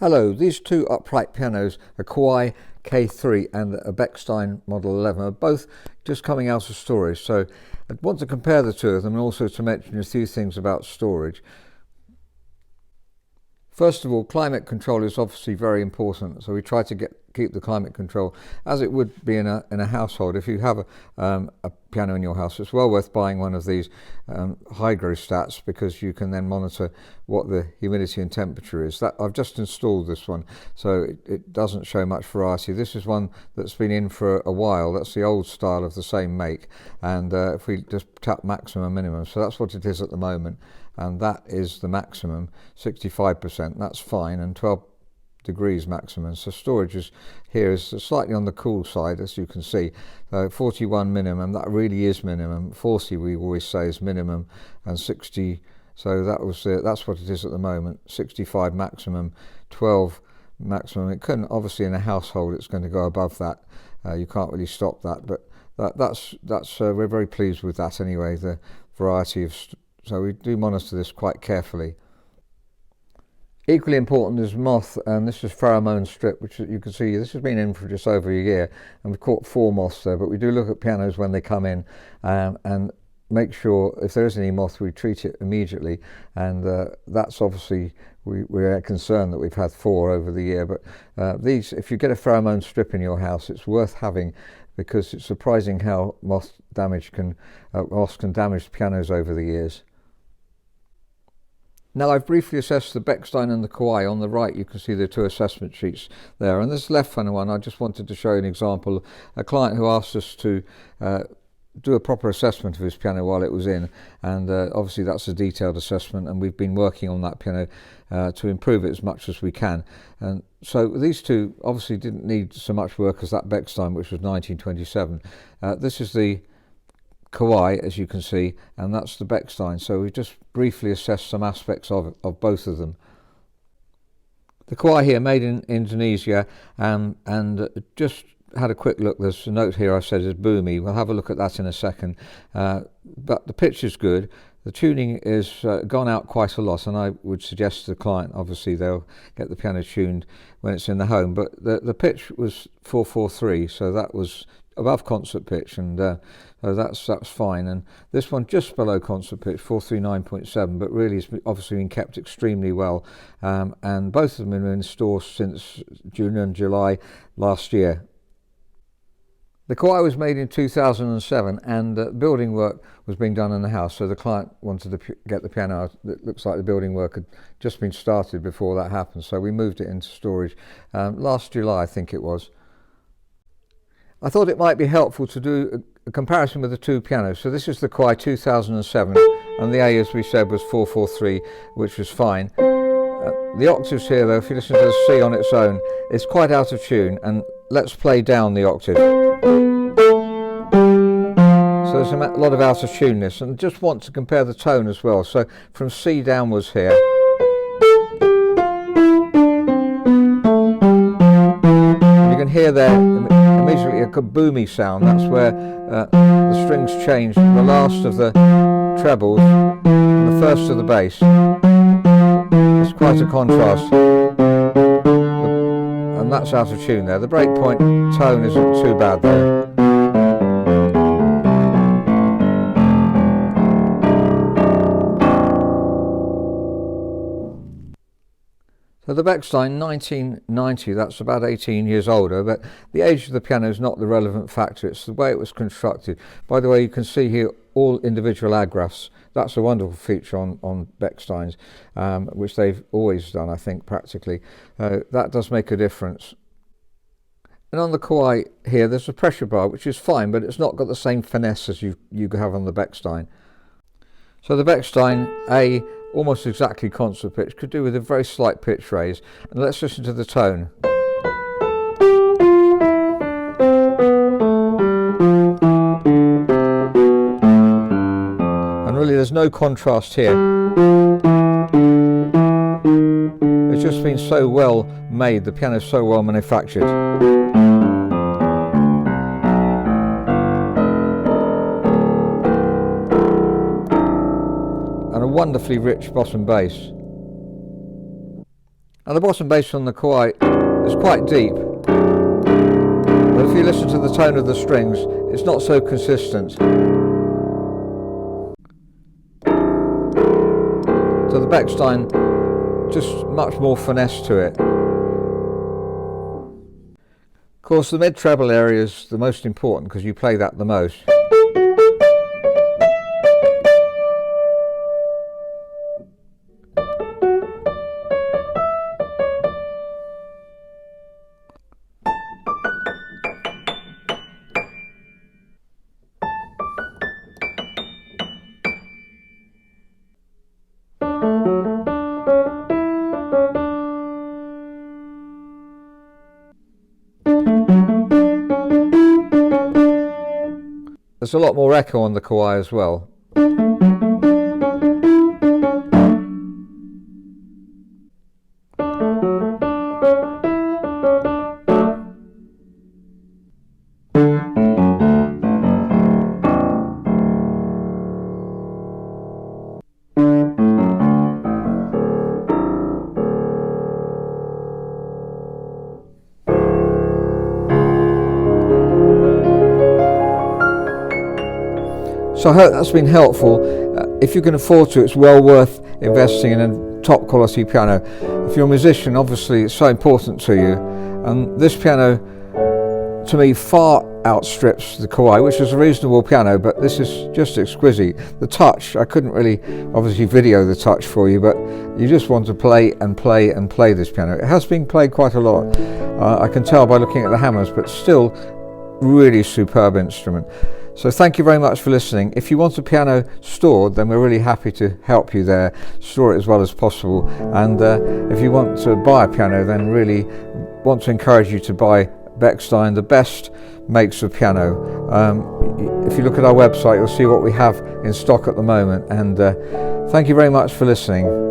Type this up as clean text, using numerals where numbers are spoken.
Hello, these two upright pianos, a Kawai K3 and a Bechstein Model 11, are both just coming out of storage. So I want to compare the two of them and also to mention a few things about storage. First of all, climate control is obviously very important, so we try to keep the climate control as it would be in a household. If you have a piano in your house, it's well worth buying one of these hygrostats, because you can then monitor what the humidity and temperature is. I've just installed this one, so it doesn't show much variety. This is one that's been in for a while. That's the old style of the same make, and if we just tap maximum minimum, so that's what it is at the moment, and that is the maximum, 65%, that's fine, and 12 degrees maximum. So storage is slightly on the cool side, as you can see. 41 minimum, that really is minimum. 40 we always say is minimum, and 60, so that's what it is at the moment. 65 maximum, 12 maximum. It couldn't, obviously in a household it's going to go above that. You can't really stop that, but that's we're very pleased with that anyway, the variety of so we do monitor this quite carefully. Equally important is moth, and this is pheromone strip, which you can see this has been in for just over a year, and we've caught 4 moths there. But we do look at pianos when they come in and make sure if there is any moth we treat it immediately, and that's obviously we're concerned that we've had 4 over the year. But these, if you get a pheromone strip in your house, it's worth having, because it's surprising how moths can damage pianos over the years. Now, I've briefly assessed the Bechstein and the Kawai. On the right you can see the 2 assessment sheets there, and this left-hand one I just wanted to show an example. A client who asked us to do a proper assessment of his piano while it was in, and obviously that's a detailed assessment, and we've been working on that piano to improve it as much as we can. And so these two obviously didn't need so much work as that Bechstein, which was 1927. This is the Kawai, as you can see, and that's the Bechstein. So we just briefly assessed some aspects of both of them. The Kawai here, made in Indonesia, and just had a quick look. There's a note here I said is boomy. We'll have a look at that in a second. But the pitch is good. The tuning is gone out quite a lot, and I would suggest to the client, obviously they'll get the piano tuned when it's in the home, but the pitch was 443, so that was above concert pitch, and so that's fine. And this one just below concert pitch, 439.7, but really it's obviously been kept extremely well, and both of them have been in store since June and July last year. The Kawai was made in 2007, and building work was being done in the house, so the client wanted to get the piano out. It looks like the building work had just been started before that happened, so we moved it into storage last July, I think it was. I thought it might be helpful to do a comparison with the 2 pianos. So this is the Kawai 2007, and the A, as we said, was 443, which was fine. The octaves here, though, if you listen to the C on its own, it's quite out of tune, and let's play down the octave. So there's a lot of out of tuneness, and just want to compare the tone as well. So from C downwards here, you can hear there immediately a boomy sound. That's where the strings change, the last of the trebles and the first of the bass. It's quite a contrast, and that's out of tune there. The breakpoint tone isn't too bad there. So the Bechstein, 1990, that's about 18 years older, but the age of the piano is not the relevant factor, it's the way it was constructed. By the way, you can see here all individual agraphs. That's a wonderful feature on Bechsteins, which they've always done, I think, practically. That does make a difference. And on the Kawai here, there's a pressure bar, which is fine, but it's not got the same finesse as you have on the Bechstein. So the Bechstein, A, almost exactly concert pitch, could do with a very slight pitch raise. And let's listen to the tone. And really there's no contrast here. It's just been so well made, the piano's so well manufactured. And a wonderfully rich bottom bass. And the bottom bass on the Kawai is quite deep, but if you listen to the tone of the strings, it's not so consistent. So the Bechstein, just much more finesse to it. Of course, the mid-treble area is the most important because you play that the most. There's a lot more echo on the Kawai as well. So I hope that's been helpful. If you can afford to, it's well worth investing in a top quality piano. If you're a musician, obviously it's so important to you, and this piano to me far outstrips the Kawai, which is a reasonable piano, but this is just exquisite. The touch, I couldn't really obviously video the touch for you, but you just want to play and play and play this piano. It has been played quite a lot, I can tell by looking at the hammers, but still really superb instrument. So thank you very much for listening. If you want a piano stored, then we're really happy to help you there, store it as well as possible. And if you want to buy a piano, then really want to encourage you to buy Bechstein, the best makes of piano. If you look at our website, you'll see what we have in stock at the moment. And thank you very much for listening.